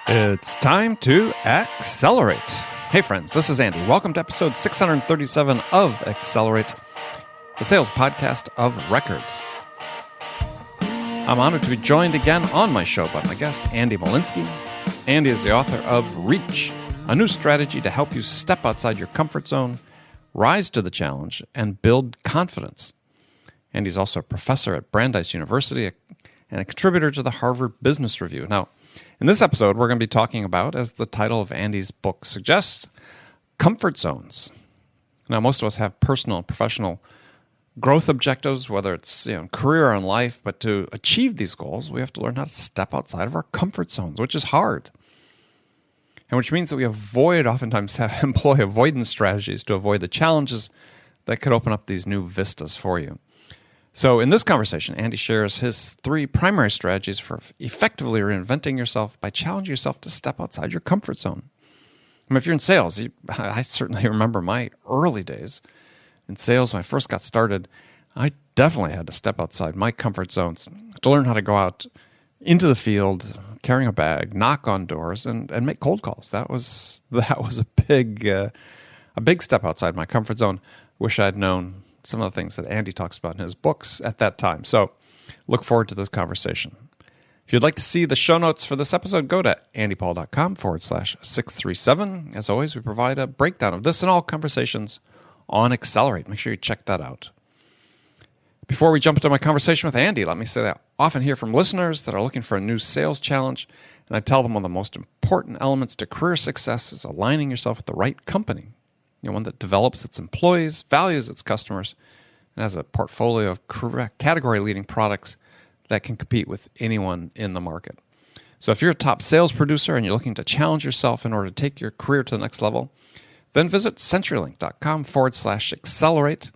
It's time to accelerate. Hey friends, this is Andy. Welcome to episode 637 of Accelerate, the sales podcast of record. I'm honored to be joined again on my show by my guest, Andy Molinsky. Andy is the author of Reach, a new strategy to help you step outside your comfort zone, rise to the challenge, and build confidence. Andy's also a professor at Brandeis University and a contributor to the Harvard Business Review. Now, in this episode, we're going to be talking about, as the title of Andy's book suggests, comfort zones. Now, most of us have personal and professional growth objectives, whether it's career or in life, but to achieve these goals, we have to learn how to step outside of our comfort zones, which is hard. And which means that we oftentimes employ avoidance strategies to avoid the challenges that could open up these new vistas for you. So in this conversation, Andy shares his 3 primary strategies for effectively reinventing yourself by challenging yourself to step outside your comfort zone. I mean, if you're in sales, I certainly remember my early days in sales when I first got started. I definitely had to step outside my comfort zones to learn how to go out into the field, carrying a bag, knock on doors, and make cold calls. That was a big step outside my comfort zone. Wish I'd known some of the things that Andy talks about in his books at that time. So look forward to this conversation. If you'd like to see the show notes for this episode, go to andypaul.com/637. As always, we provide a breakdown of this and all conversations on Accelerate. Make sure you check that out. Before we jump into my conversation with Andy, let me say that I often hear from listeners that are looking for a new sales challenge, and I tell them one of the most important elements to career success is aligning yourself with the right company. One that develops its employees, values its customers, and has a portfolio of category-leading products that can compete with anyone in the market. So if you're a top sales producer and you're looking to challenge yourself in order to take your career to the next level, then visit CenturyLink.com/accelerate.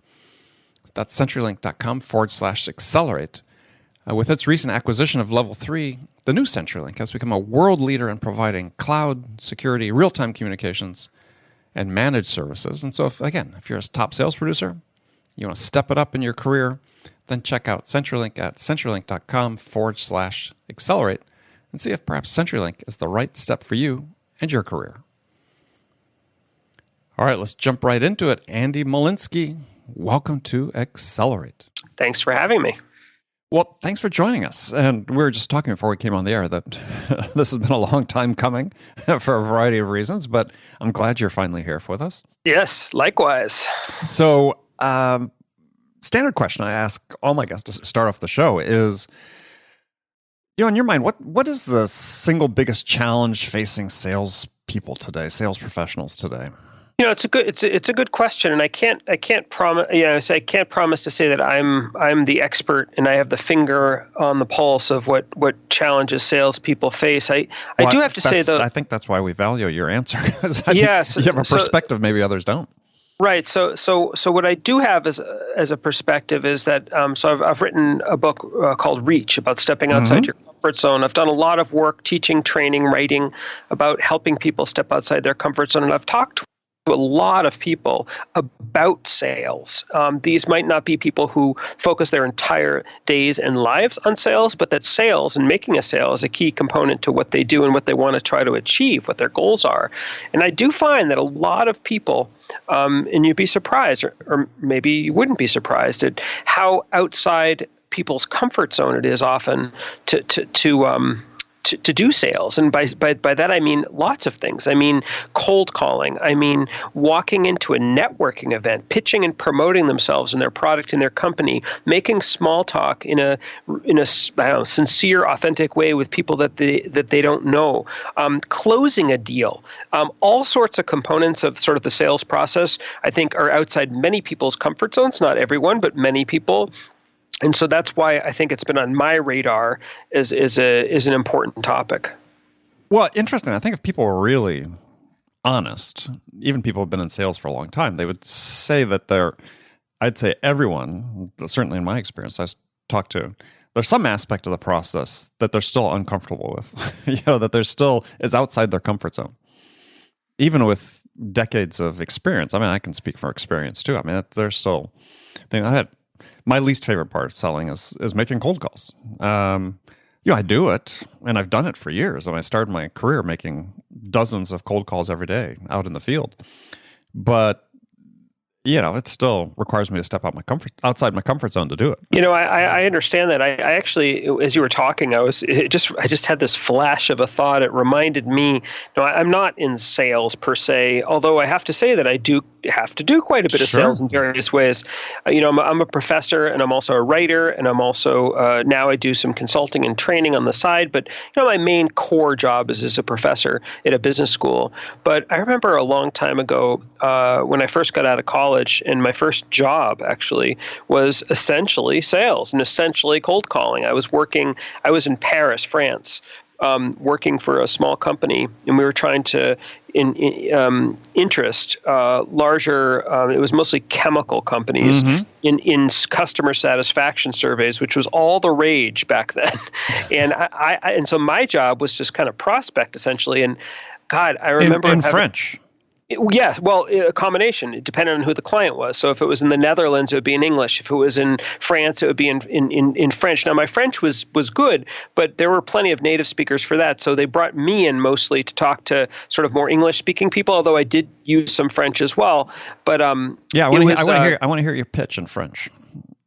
That's CenturyLink.com/accelerate. With its recent acquisition of Level 3, the new CenturyLink has become a world leader in providing cloud, security, real-time communications, and managed services. And so, if you're a top sales producer, you want to step it up in your career, then check out CenturyLink at CenturyLink.com/accelerate and see if perhaps CenturyLink is the right step for you and your career. All right, let's jump right into it. Andy Molinsky, welcome to Accelerate. Thanks for having me. Well, thanks for joining us. And we were just talking before we came on the air that this has been a long time coming for a variety of reasons, but I'm glad you're finally here with us. Yes, likewise. So, standard question I ask all my guests to start off the show is, in your mind, what is the single biggest challenge facing sales people today, sales professionals today? It's a good question, and I can't promise. I can't promise to say that I'm the expert and I have the finger on the pulse of what challenges salespeople face. I do have to say though, I think that's why we value your answer. Yes, you have a perspective maybe others don't. Right. So what I do have as a perspective is that I've written a book called Reach about stepping outside your comfort zone. I've done a lot of work teaching, training, writing about helping people step outside their comfort zone, and I've talked to a lot of people about sales. These might not be people who focus their entire days and lives on sales, but that sales and making a sale is a key component to what they do and what they want to try to achieve, what their goals are. And I do find that a lot of people, and you'd be surprised, or maybe you wouldn't be surprised at how outside people's comfort zone it is often to do sales. And by that, I mean lots of things. I mean cold calling. I mean walking into a networking event, pitching and promoting themselves and their product and their company, making small talk in a sincere, authentic way with people that they don't know, closing a deal. All sorts of components of sort of the sales process, I think, are outside many people's comfort zones. Not everyone, but many people. And so that's why I think it's been on my radar as an important topic. Well, interesting. I think if people were really honest, even people who have been in sales for a long time, they would say that I'd say everyone, certainly in my experience, I've talked to, there's some aspect of the process that they're still uncomfortable with, that there still is outside their comfort zone. Even with decades of experience. I mean, I can speak from experience too. I mean, there's still, my least favorite part of selling is making cold calls. I do it, and I've done it for years. When I started my career making dozens of cold calls every day out in the field. But it still requires me to step outside my comfort zone to do it. I understand that. I actually, as you were talking, I just had this flash of a thought. It reminded me, I'm not in sales per se, although I have to say that I do have to do quite a bit of sales in various ways. I'm a professor, and I'm also a writer, and I'm also, now I do some consulting and training on the side, but my main core job is as a professor at a business school. But I remember a long time ago, when I first got out of college, and my first job actually was essentially sales and essentially cold calling. I was in Paris, France, working for a small company, and we were trying to interest larger, it was mostly chemical companies, in customer satisfaction surveys, which was all the rage back then. And so my job was just kind of prospect essentially. And God, I remember in French. Yeah, well, a combination. It depended on who the client was. So if it was in the Netherlands, it would be in English. If it was in France, it would be in French. Now, my French was good, but there were plenty of native speakers for that. So they brought me in mostly to talk to sort of more English-speaking people, although I did use some French as well. But yeah, I want to hear your pitch in French.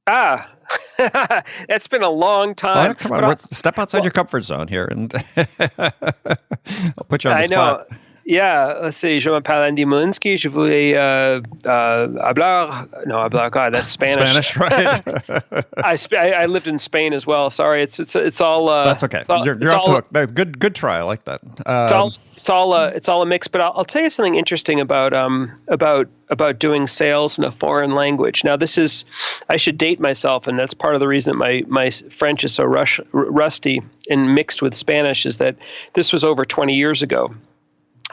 That's been a long time. Oh, come on, step outside your comfort zone here, and I'll put you on the spot. Yeah, let's see. Je m'appelle Andy Molinsky. Je voulais hablar. God, that's Spanish. Spanish, right? I lived in Spain as well. Sorry, it's all. That's okay. You're off the hook. That's good try. I like that. It's all a mix. But I'll tell you something interesting about doing sales in a foreign language. Now, I should date myself, and that's part of the reason that my French is so rusty and mixed with Spanish, is that this was over 20 years ago.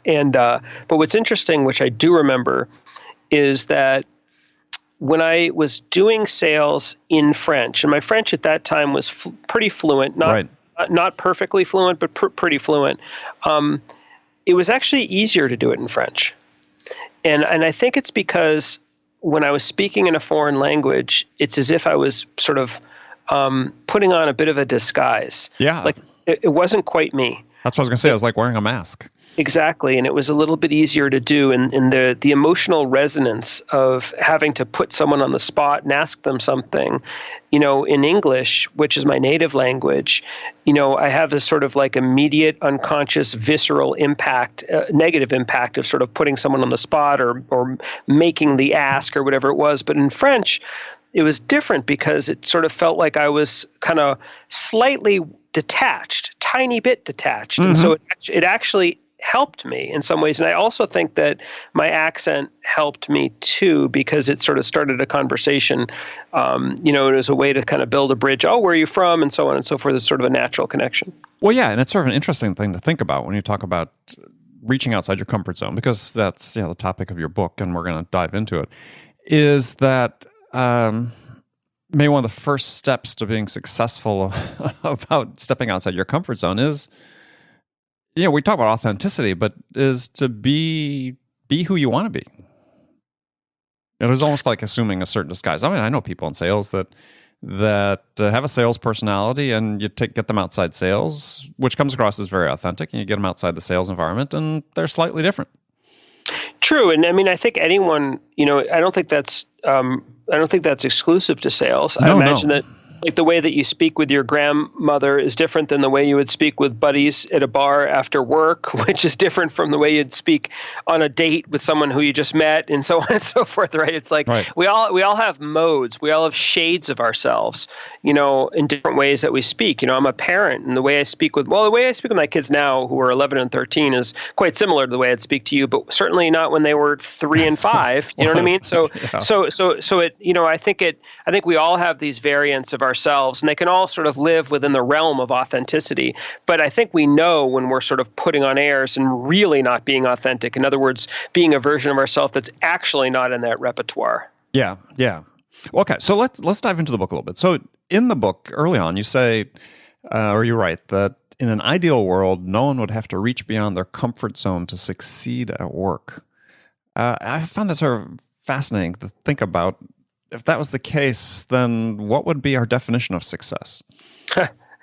And but what's interesting, which I do remember, is that when I was doing sales in French, and my French at that time was pretty fluent, not perfectly fluent, but pretty fluent, it was actually easier to do it in French. And I think it's because when I was speaking in a foreign language, it's as if I was sort of putting on a bit of a disguise. Yeah. Like it wasn't quite me. That's what I was going to say. It was like wearing a mask. Exactly, and it was a little bit easier to do, and the emotional resonance of having to put someone on the spot and ask them something, in English, which is my native language, I have this sort of like immediate, unconscious, visceral impact, negative impact of sort of putting someone on the spot or making the ask or whatever it was. But in French, it was different because it sort of felt like I was kind of slightly detached, tiny bit detached, and so it actually helped me in some ways. And I also think that my accent helped me too, because it sort of started a conversation, it was a way to kind of build a bridge. Oh, where are you from? And so on and so forth. It's sort of a natural connection. Well, yeah. And it's sort of an interesting thing to think about when you talk about reaching outside your comfort zone, because that's the topic of your book, and we're going to dive into it, is that maybe one of the first steps to being successful about stepping outside your comfort zone is, we talk about authenticity, but is to be who you want to be. It was almost like assuming a certain disguise. I mean, I know people in sales that have a sales personality, and you get them outside sales, which comes across as very authentic, and you get them outside the sales environment, and they're slightly different. True, and I mean, I think anyone, I don't think that's exclusive to sales. I imagine that, like, the way that you speak with your grandmother is different than the way you would speak with buddies at a bar after work, which is different from the way you'd speak on a date with someone who you just met, and so on and so forth, right? It's like we all have modes. We all have shades of ourselves, in different ways that we speak. I'm a parent, and the way I speak with my kids now, who are 11 and 13, is quite similar to the way I'd speak to you, but certainly not when they were 3 and 5. You know what I mean? So it, I think we all have these variants of ourselves, and they can all sort of live within the realm of authenticity. But I think we know when we're sort of putting on airs and really not being authentic. In other words, being a version of ourselves that's actually not in that repertoire. Yeah. Okay, so let's dive into the book a little bit. So in the book, early on, you say, or you write, that in an ideal world, no one would have to reach beyond their comfort zone to succeed at work. I found that sort of fascinating to think about. If that was the case, then what would be our definition of success?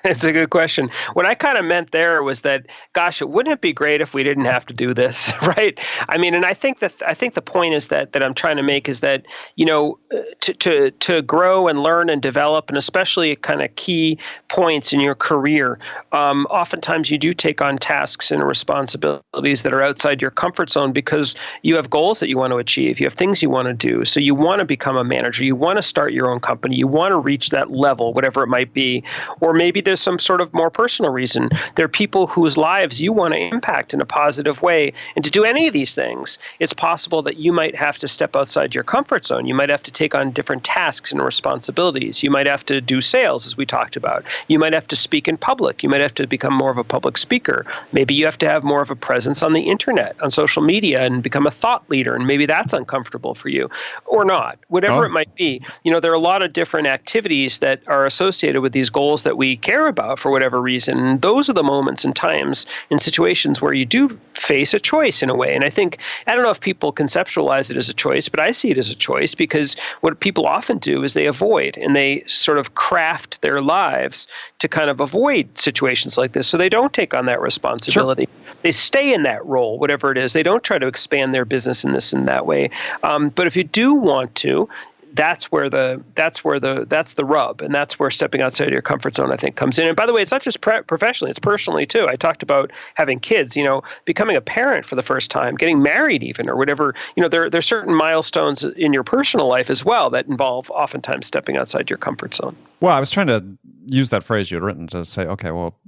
It's a good question. What I kind of meant there was that, gosh, wouldn't it be great if we didn't have to do this, right? I mean, and I think the point is that I'm trying to make is that, to grow and learn and develop, and especially kind of key points in your career, oftentimes you do take on tasks and responsibilities that are outside your comfort zone because you have goals that you want to achieve, you have things you want to do, so you want to become a manager, you want to start your own company, you want to reach that level, whatever it might be, or maybe there's some sort of more personal reason. There are people whose lives you want to impact in a positive way. And to do any of these things, it's possible that you might have to step outside your comfort zone. You might have to take on different tasks and responsibilities. You might have to do sales, as we talked about. You might have to speak in public. You might have to become more of a public speaker. Maybe you have to have more of a presence on the internet, on social media, and become a thought leader. And maybe that's uncomfortable for you or not, whatever it might be. There are a lot of different activities that are associated with these goals that we care about for whatever reason. And those are the moments and times and situations where you do face a choice in a way. And I don't know if people conceptualize it as a choice, but I see it as a choice because what people often do is they avoid and they sort of craft their lives to kind of avoid situations like this. So they don't take on that responsibility. Sure. They stay in that role, whatever it is. They don't try to expand their business in this and that way. But if you do want to, that's the rub, and that's where stepping outside of your comfort zone, I think, comes in. And by the way, it's not just professionally; it's personally too. I talked about having kids, becoming a parent for the first time, getting married, even, or whatever. There are certain milestones in your personal life as well that involve oftentimes stepping outside your comfort zone. Well, I was trying to use that phrase you had written to say, okay, well,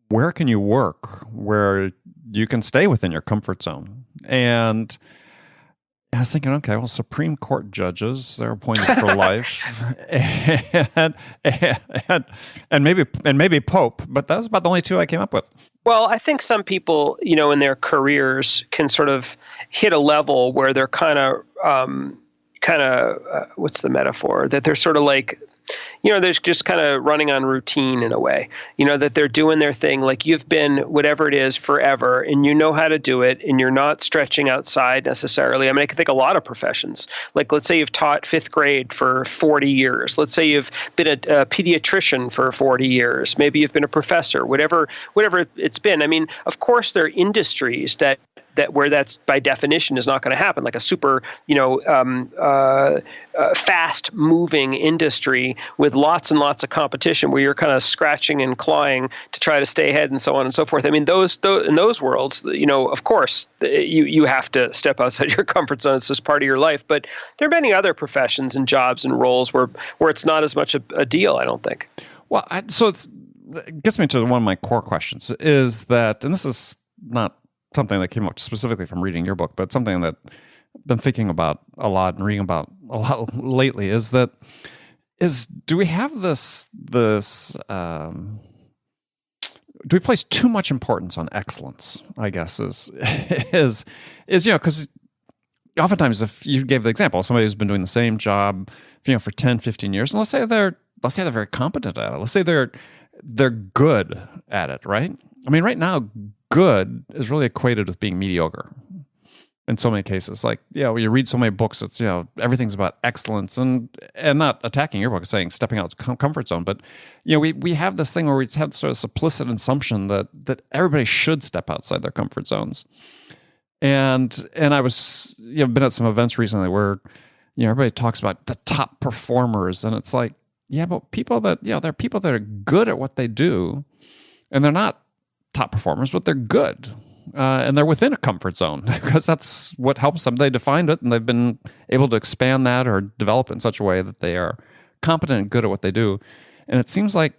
where can you work where you can stay within your comfort zone? And I was thinking, okay, well, Supreme Court judges, they're appointed for life, and maybe Pope, but that's about the only two I came up with. Well, I think some people, in their careers can sort of hit a level where they're kind of what's the metaphor? That they're sort of like, they're just kind of running on routine in a way, that they're doing their thing. Like you've been whatever it is forever and you know how to do it and you're not stretching outside necessarily. I mean, I can think a lot of professions. Like let's say you've taught fifth grade for 40 years. Let's say you've been a pediatrician for 40 years. Maybe you've been a professor, whatever it's been. I mean, of course, there are industries that where that's by definition is not going to happen, like a super, fast moving industry with lots and lots of competition where you're kind of scratching and clawing to try to stay ahead and so on and so forth. I mean, those in those worlds, of course, you have to step outside your comfort zone. It's just part of your life. But there are many other professions and jobs and roles where it's not as much a deal, I don't think. Well, it gets me to one of my core questions is that, and this is not something that came up specifically from reading your book, but something that I've been thinking about a lot and reading about a lot lately do we have this do we place too much importance on excellence, I guess is because oftentimes if you gave the example, somebody who's been doing the same job, for 10, 15 years, and let's say they're very competent at it. Let's say they're good at it, right? I mean, right now, good is really equated with being mediocre in so many cases. Like, you read so many books, it's, everything's about excellence and not attacking your book, saying stepping out of comfort zone. But, we have this thing where we have sort of implicit assumption that everybody should step outside their comfort zones. And I was, been at some events recently where, everybody talks about the top performers, and it's like, but people that, there are people that are good at what they do, and they're not top performers, but they're good. And they're within a comfort zone because that's what helps them. They defined it and they've been able to expand that or develop it in such a way that they are competent and good at what they do. And it seems like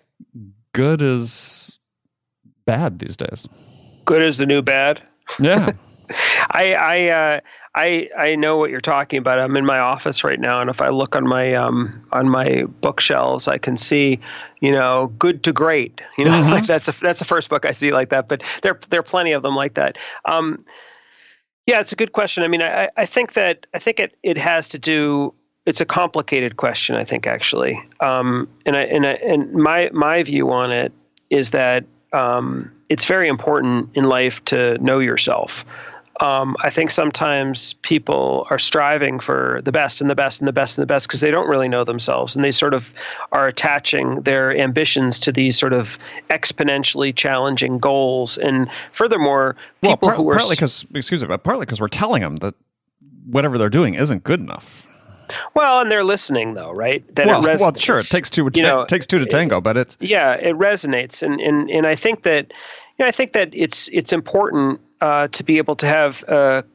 good is bad these days. Good is the new bad. Yeah. I know what you're talking about. I'm in my office right now, and if I look on my bookshelves, I can see, good to great. Mm-hmm. Like that's the first book I see like that. But there are plenty of them like that. Yeah, it's a good question. I mean, I think it has to do. It's a complicated question, I think, actually. And my view on it is that it's very important in life to know yourself. I think sometimes people are striving for the best and the best and the best and the best because they don't really know themselves, and they sort of are attaching their ambitions to these sort of exponentially challenging goals. And furthermore, people who are partly because we're telling them that whatever they're doing isn't good enough. Well, and they're listening though, right? That well, sure, it takes two. It takes two to tango, but it resonates, and I think that it's important to be able to have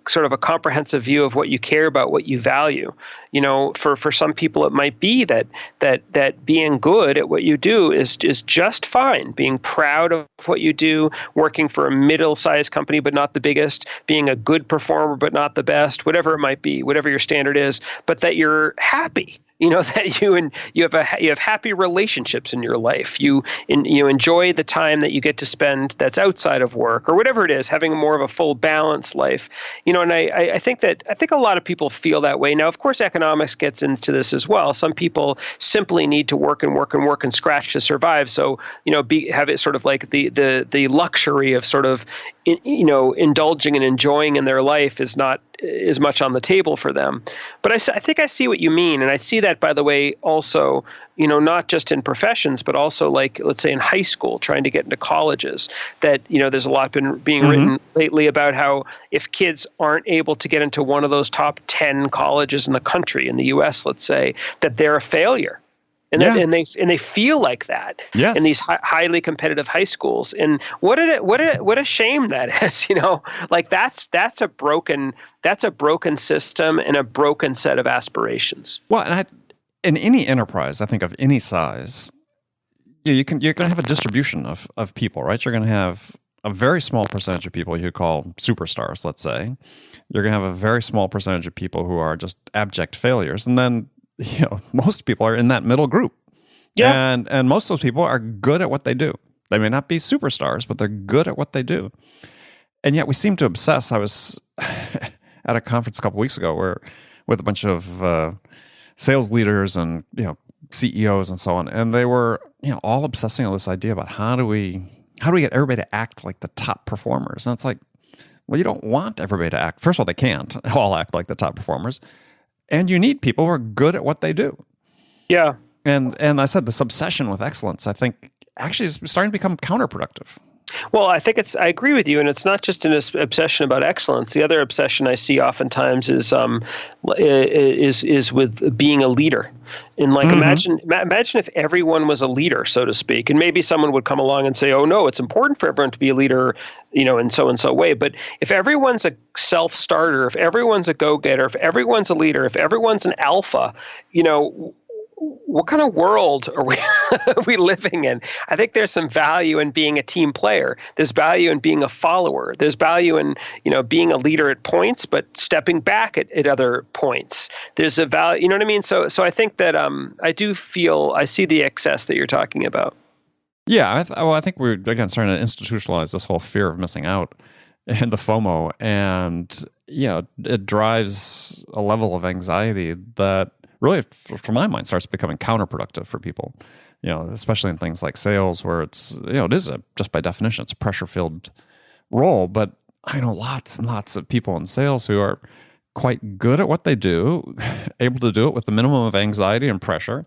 sort of a comprehensive view of what you care about, what you value. For some people, it might be that being good at what you do is just fine. Being proud of what you do, working for a middle-sized company but not the biggest, being a good performer but not the best, whatever it might be, whatever your standard is, but that you're happy. That you have happy relationships in your life. You enjoy the time that you get to spend that's outside of work or whatever it is, having more of a full balanced life. And I think a lot of people feel that way. Now, of course, economics gets into this as well. Some people simply need to work and work and work and scratch to survive. So have it sort of like the luxury of sort of indulging and enjoying in their life is not as much on the table for them. But I think I see what you mean. And I see that, by the way, also, not just in professions, but also like, let's say in high school, trying to get into colleges, that, there's a lot being written lately about how if kids aren't able to get into one of those top 10 colleges in the country, in the US, let's say, that they're a failure. And they feel like that in these highly competitive high schools. And what a shame that is, like that's a broken system and a broken set of aspirations. Well, and in any enterprise, I think of any size, you're going to have a distribution of people, right? You're going to have a very small percentage of people you call superstars, let's say. You're going to have a very small percentage of people who are just abject failures, and then most people are in that middle group. Yeah. And most of those people are good at what they do. They may not be superstars, but they're good at what they do. And yet we seem to obsess. I was at a conference a couple weeks ago with a bunch of sales leaders and CEOs and so on, and they were all obsessing on this idea about how do we get everybody to act like the top performers. And it's like, well, you don't want everybody to act. First of all, they can't all act like the top performers. And you need people who are good at what they do. Yeah. And I said this obsession with excellence, I think, actually is starting to become counterproductive. Well, I agree with you, and it's not just an obsession about excellence. The other obsession I see oftentimes is with being a leader. And like, imagine if everyone was a leader, so to speak, and maybe someone would come along and say, "Oh no, it's important for everyone to be a leader, in so and so way." But if everyone's a self-starter, if everyone's a go-getter, if everyone's a leader, if everyone's an alpha, what kind of world are we living in? I think there's some value in being a team player. There's value in being a follower. There's value in being a leader at points, but stepping back at other points. There's a value. You know what I mean? So I think that I see the excess that you're talking about. Yeah, I think we're again starting to institutionalize this whole fear of missing out and the FOMO, and it drives a level of anxiety that really, from my mind, starts becoming counterproductive for people, especially in things like sales, where it's, it is just by definition, it's a pressure-filled role. But I know lots and lots of people in sales who are quite good at what they do, able to do it with the minimum of anxiety and pressure,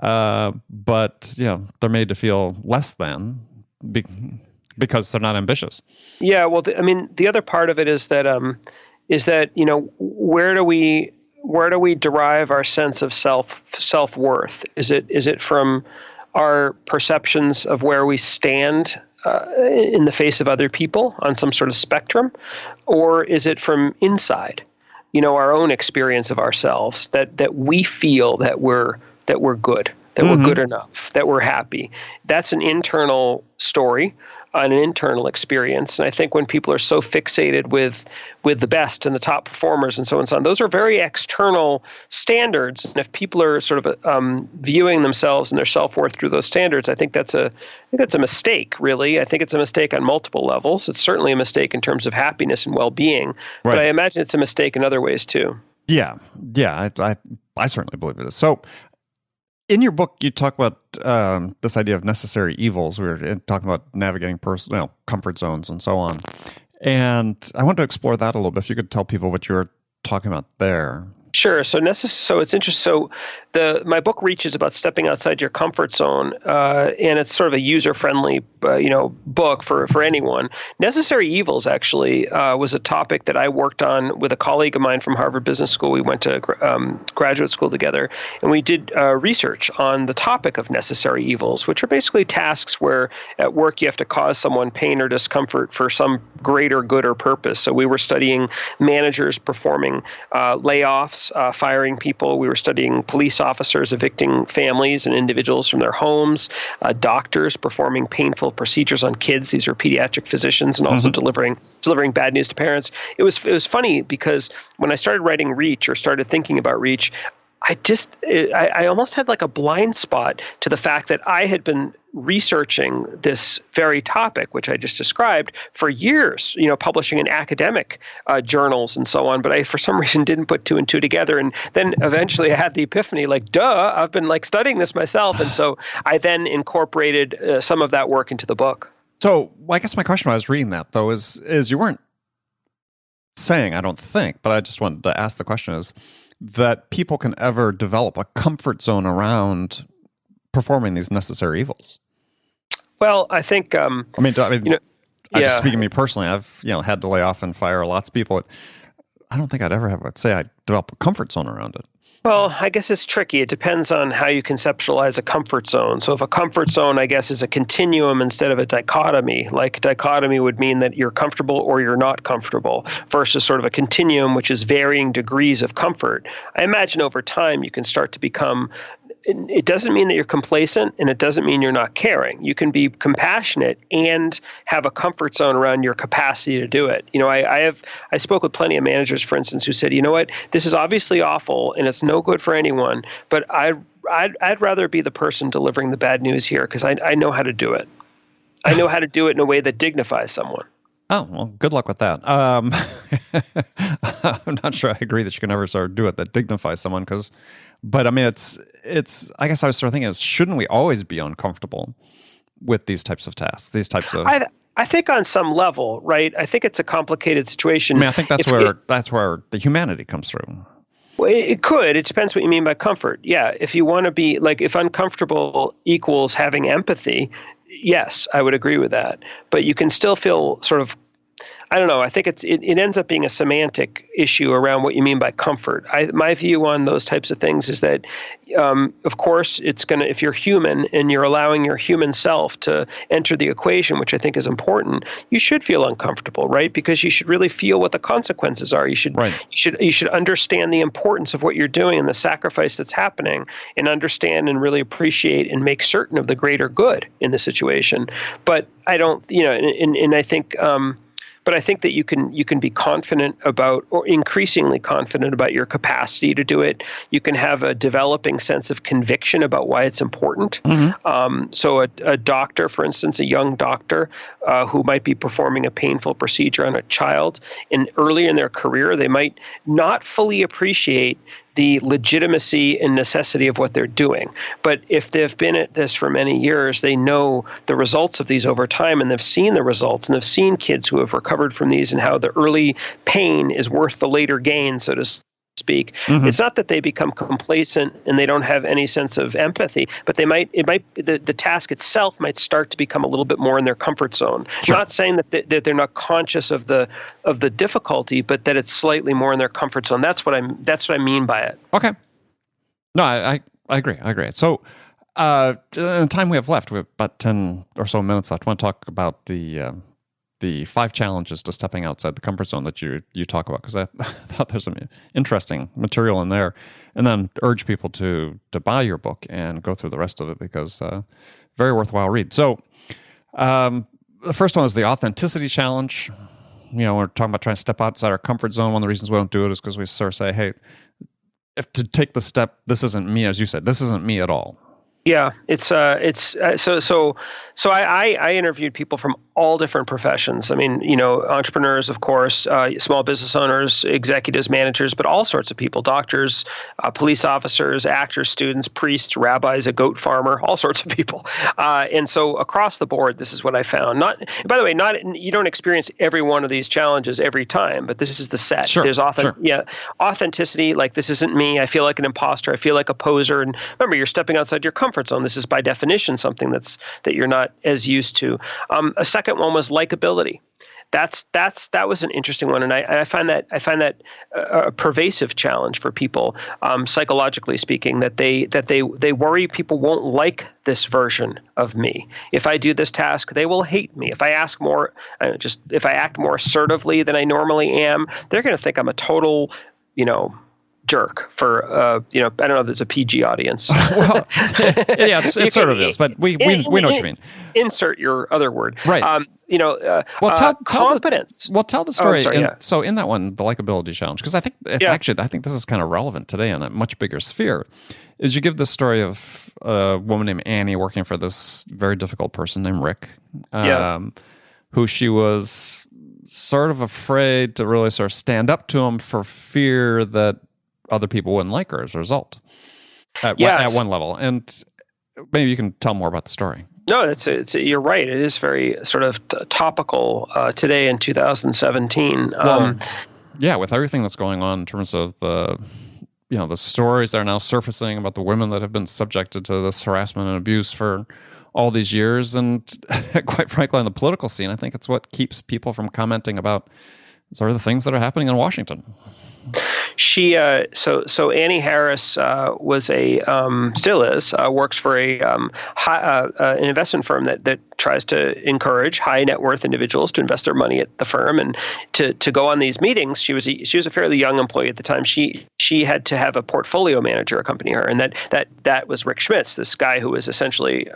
but they're made to feel less than because they're not ambitious. Yeah, well, the other part of it is that where do we derive our sense of self-worth? Is it from our perceptions of where we stand in the face of other people on some sort of spectrum, or is it from inside, our own experience of ourselves, that we feel that we're good, that we're good enough, that we're happy? That's an internal story, an internal experience. And I think when people are so fixated with the best and the top performers and so on and so on, those are very external standards. And if people are sort of viewing themselves and their self-worth through those standards, I think that's a mistake, really. I think it's a mistake on multiple levels. It's certainly a mistake in terms of happiness and well-being, right. But I imagine it's a mistake in other ways too. Yeah. I certainly believe it is. So in your book, you talk about this idea of necessary evils. We were talking about navigating personal comfort zones and so on. And I want to explore that a little bit. If you could tell people what you were talking about there. Sure. So it's interesting. So my book Reach is about stepping outside your comfort zone, and it's sort of a user-friendly, book for anyone. Necessary Evils actually was a topic that I worked on with a colleague of mine from Harvard Business School. We went to graduate school together, and we did research on the topic of necessary evils, which are basically tasks where at work you have to cause someone pain or discomfort for some greater good or purpose. So we were studying managers performing layoffs, firing people. We were studying police officers evicting families and individuals from their homes, doctors performing painful procedures on kids. These are pediatric physicians, and also delivering bad news to parents. It was funny because when I started writing Reach or started thinking about Reach, I almost had like a blind spot to the fact that I had been researching this very topic, which I just described, for years, publishing in academic journals and so on. But I, for some reason, didn't put two and two together. And then eventually I had the epiphany, like, duh, I've been like studying this myself. And so I then incorporated some of that work into the book. So I guess my question when I was reading that, though, is you weren't saying, I don't think, but I just wanted to ask the question, is that people can ever develop a comfort zone around performing these necessary evils? Well, I think just speaking to me personally, I've had to lay off and fire lots of people. I don't think I'd ever I develop a comfort zone around it. Well, I guess it's tricky. It depends on how you conceptualize a comfort zone. So if a comfort zone, I guess, is a continuum instead of a dichotomy, like a dichotomy would mean that you're comfortable or you're not comfortable, versus sort of a continuum, which is varying degrees of comfort. I imagine over time you can start to become, it doesn't mean that you're complacent, and it doesn't mean you're not caring. You can be compassionate and have a comfort zone around your capacity to do it. I spoke with plenty of managers, for instance, who said, you know what, this is obviously awful and it's no good for anyone, but I'd rather be the person delivering the bad news here because I know how to do it. I know how to do it in a way that dignifies someone. Oh, well, good luck with that. I'm not sure I agree that you can ever sort of do it that dignifies someone, but I mean, it's. I guess I was sort of thinking, shouldn't we always be uncomfortable with these types of tasks? These types of. I think on some level, right? I think it's a complicated situation. I mean, I think that's where the humanity comes through. Well, it could. It depends what you mean by comfort. Yeah, if you want to be like, if uncomfortable equals having empathy, yes, I would agree with that. But you can still feel sort of, I don't know. I think it ends up being a semantic issue around what you mean by comfort. My view on those types of things is that, of course, if you're human and you're allowing your human self to enter the equation, which I think is important, you should feel uncomfortable, right? Because you should really feel what the consequences are. You should understand the importance of what you're doing and the sacrifice that's happening, and understand and really appreciate and make certain of the greater good in the situation. But I don't, and I think. But I think that you can be confident about, or increasingly confident about, your capacity to do it. You can have a developing sense of conviction about why it's important. So a doctor, for instance, a young doctor who might be performing a painful procedure on a child, and early in their career, they might not fully appreciate the legitimacy and necessity of what they're doing. But if they've been at this for many years, they know the results of these over time, and they've seen the results, and they've seen kids who have recovered from these and how the early pain is worth the later gain, so to speak. It's not that they become complacent and they don't have any sense of empathy, but the task itself might start to become a little bit more in their comfort zone. Sure. Not saying that they're not conscious of the difficulty, but that it's slightly more in their comfort zone. That's what I mean by it. Okay. No, I agree. So, in the time we have left, we have about 10 or so minutes left. I want to talk about the 5 challenges to stepping outside the comfort zone that you talk about, because I thought there's some interesting material in there, and then urge people to buy your book and go through the rest of it, because very worthwhile read. So the first one is the authenticity challenge. We're talking about trying to step outside our comfort zone. One of the reasons we don't do it is because we sort of say, hey, if to take the step, this isn't me, as you said, this isn't me at all. Yeah, I interviewed people from all different professions. I mean, entrepreneurs, of course, small business owners, executives, managers, but all sorts of people: doctors, police officers, actors, students, priests, rabbis, a goat farmer, all sorts of people. And so across the board, this is what I found. Not, by the way, not you don't experience every one of these challenges every time, but this is the set. Sure, There's authenticity. Like, this isn't me. I feel like an imposter. I feel like a poser. And remember, you're stepping outside your comfort zone. This is by definition something that you're not as used to. A second one was likability. That was an interesting one, and I find that a pervasive challenge for people, psychologically speaking. That they worry people won't like this version of me. If I do this task, they will hate me. If I ask more, if I act more assertively than I normally am, they're going to think I'm a total, jerk for I don't know if there's a PG audience. Well, yeah, it sort of is, but we know what you mean. Insert your other word, right? Tell competence. Tell the story. Oh, sorry, So in that one, the likability challenge, because I think I think this is kind of relevant today in a much bigger sphere. Is you give the story of a woman named Annie working for this very difficult person named Rick, who she was sort of afraid to really sort of stand up to him for fear that other people wouldn't like her as a result at one level. And maybe you can tell more about the story. No, you're right. It is very sort of topical today in 2017. With everything that's going on in terms of the stories that are now surfacing about the women that have been subjected to this harassment and abuse for all these years. And quite frankly, on the political scene, I think it's what keeps people from commenting about sort of the things that are happening in Washington. She so Annie Harris was still is works for an investment firm that tries to encourage high net worth individuals to invest their money at the firm and to go on these meetings. She was a fairly young employee at the time. She had to have a portfolio manager accompany her, and that was Rick Schmitz, this guy who was essentially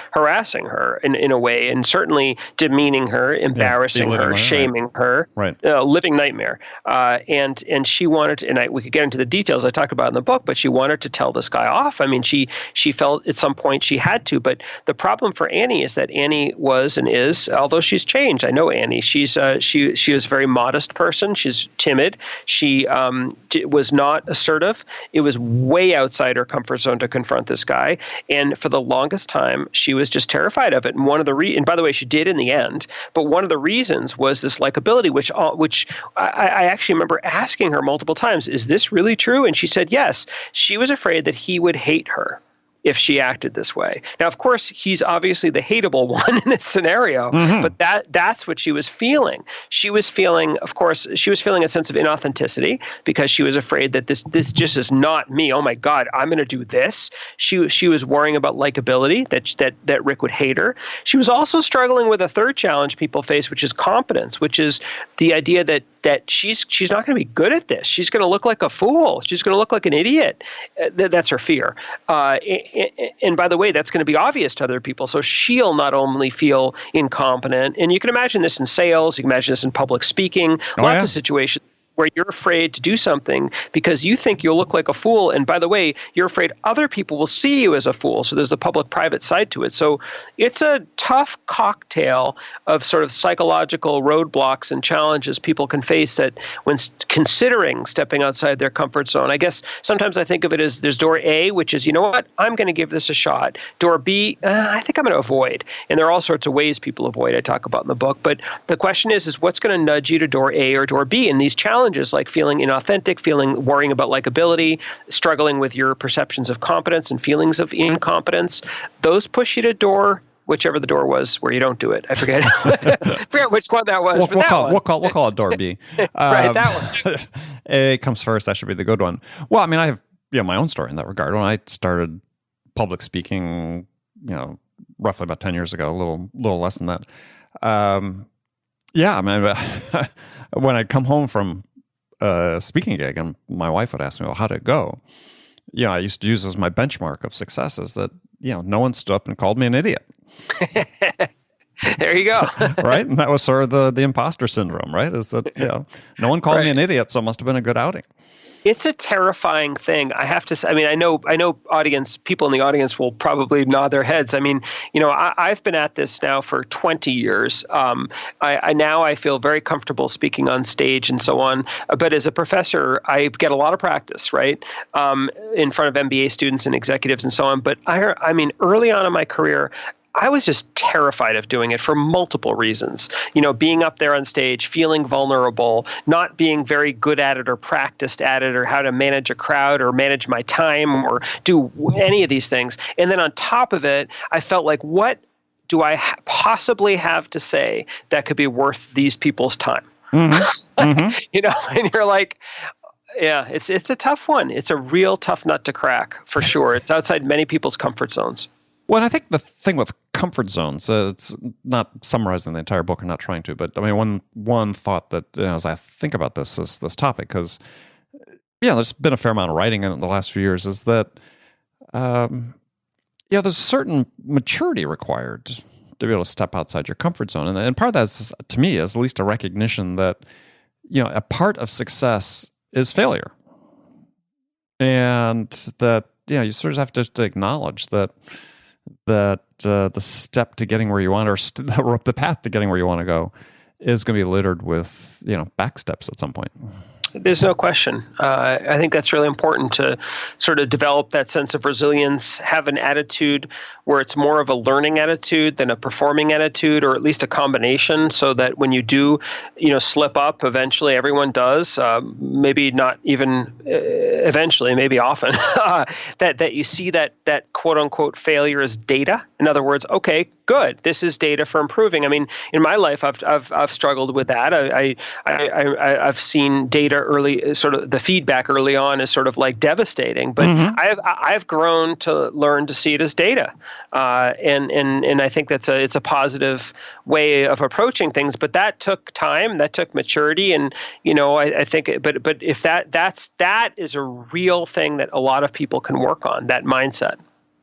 harassing her in a way, and certainly demeaning her, embarrassing her, shaming her, right? Living nightmare. And she wanted, we could get into the details I talked about in the book, but she wanted to tell this guy off. I mean, she felt at some point she had to, but the problem for Annie is that Annie was and is, although she's changed. I know Annie. She was a very modest person. She's timid. She was not assertive. It was way outside her comfort zone to confront this guy. And for the longest time, she was just terrified of it. And and by the way, she did in the end. But one of the reasons was this likability, which I actually remember asking her multiple times, is this really true? And she said yes. She was afraid that he would hate her if she acted this way. Now, of course, he's obviously the hateable one in this scenario, but that's what she was feeling. She was feeling a sense of inauthenticity because she was afraid that this just is not me. Oh my God, I'm going to do this. She was worrying about likability, that Rick would hate her. She was also struggling with a third challenge people face, which is competence, which is the idea that she's not going to be good at this. She's going to look like a fool. She's going to look like an idiot. That's her fear. And by the way, that's going to be obvious to other people. So she'll not only feel incompetent, and you can imagine this in sales, you can imagine this in public speaking, lots of situations where you're afraid to do something because you think you'll look like a fool. And by the way, you're afraid other people will see you as a fool. So there's the public-private side to it. So it's a tough cocktail of sort of psychological roadblocks and challenges people can face that when considering stepping outside their comfort zone. I guess sometimes I think of it as there's door A, which is, you know what, I'm going to give this a shot. Door B, I think I'm going to avoid. And there are all sorts of ways people avoid, I talk about in the book. But the question is what's going to nudge you to door A or door B? And these challenges like feeling inauthentic, worrying about likability, struggling with your perceptions of competence and feelings of incompetence, those push you to door, whichever the door was where you don't do it. I forget which one that was. We'll call it door B. Right, that one. A comes first. That should be the good one. Well, I mean, I have my own story in that regard. When I started public speaking, roughly about 10 years ago, a little less than that. I mean, when I'd come home from a speaking gig, and my wife would ask me, well, how did it go? I used to use as my benchmark of success is that, no one stood up and called me an idiot. There you go. Right? And that was sort of the imposter syndrome, right? Is that, no one called me an idiot, so it must have been a good outing. It's a terrifying thing. I have to say, I mean, I know people in the audience will probably nod their heads. I mean, I've been at this now for 20 years. I feel very comfortable speaking on stage and so on. But as a professor, I get a lot of practice, right? In front of MBA students and executives and so on. But I mean, early on in my career, I was just terrified of doing it for multiple reasons. Being up there on stage, feeling vulnerable, not being very good at it or practiced at it, or how to manage a crowd or manage my time or do any of these things. And then on top of it, I felt like, what do I possibly have to say that could be worth these people's time? Mm-hmm. Mm-hmm. And you're like, yeah, it's a tough one. It's a real tough nut to crack, for sure. It's outside many people's comfort zones. Well, and I think the thing with comfort zones, it's not summarizing the entire book, I'm not trying to, but I mean, one thought that as I think about this topic, because there's been a fair amount of writing in it in the last few years, is that there's a certain maturity required to be able to step outside your comfort zone, and part of that is, to me, is at least a recognition that a part of success is failure, and that you sort of have to acknowledge that the step to getting where you want, or the path to getting where you want to go, is going to be littered with back steps at some point. There's no question. I think that's really important to sort of develop that sense of resilience, have an attitude where it's more of a learning attitude than a performing attitude, or at least a combination, so that when you do, slip up, eventually everyone does, maybe not even eventually, maybe often, that you see that quote unquote failure as data. In other words, okay, good, this is data for improving. I mean, in my life, I've struggled with that. I've seen data early, sort of the feedback early on is sort of like devastating, but I've grown to learn to see it as data, and I think it's a positive way of approaching things. But that took time, that took maturity, and I think. But if that is a real thing that a lot of people can work on, that mindset.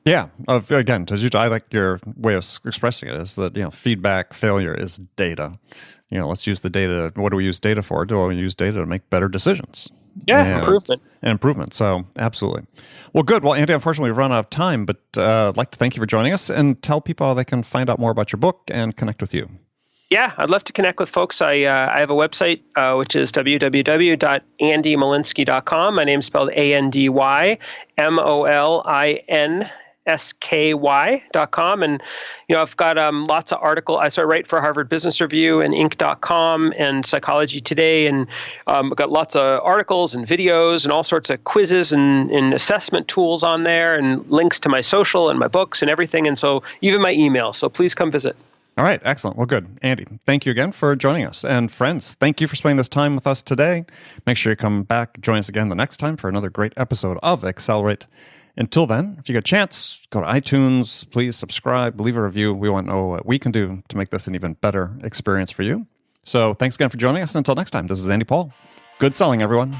Yeah. Again, I like your way of expressing it, is that feedback, failure is data. Let's use the data. What do we use data for? Do we use data to make better decisions? Yeah, improvement. So absolutely. Well, good. Well, Andy, unfortunately, we've run out of time, but I'd like to thank you for joining us and tell people how they can find out more about your book and connect with you. Yeah, I'd love to connect with folks. I have a website, which is www.andymolinsky.com. My name's spelled ANDYMOLINSKY.com. And, I've got lots of articles. I write for Harvard Business Review and Inc.com and Psychology Today. And I've got lots of articles and videos and all sorts of quizzes and assessment tools on there, and links to my social and my books and everything. And so even my email. So please come visit. All right. Excellent. Well, good. Andy, thank you again for joining us. And friends, thank you for spending this time with us today. Make sure you come back, join us again the next time for another great episode of Accelerate. Until then, if you get a chance, go to iTunes, please subscribe, leave a review. We want to know what we can do to make this an even better experience for you. So thanks again for joining us. Until next time, this is Andy Paul. Good selling, everyone.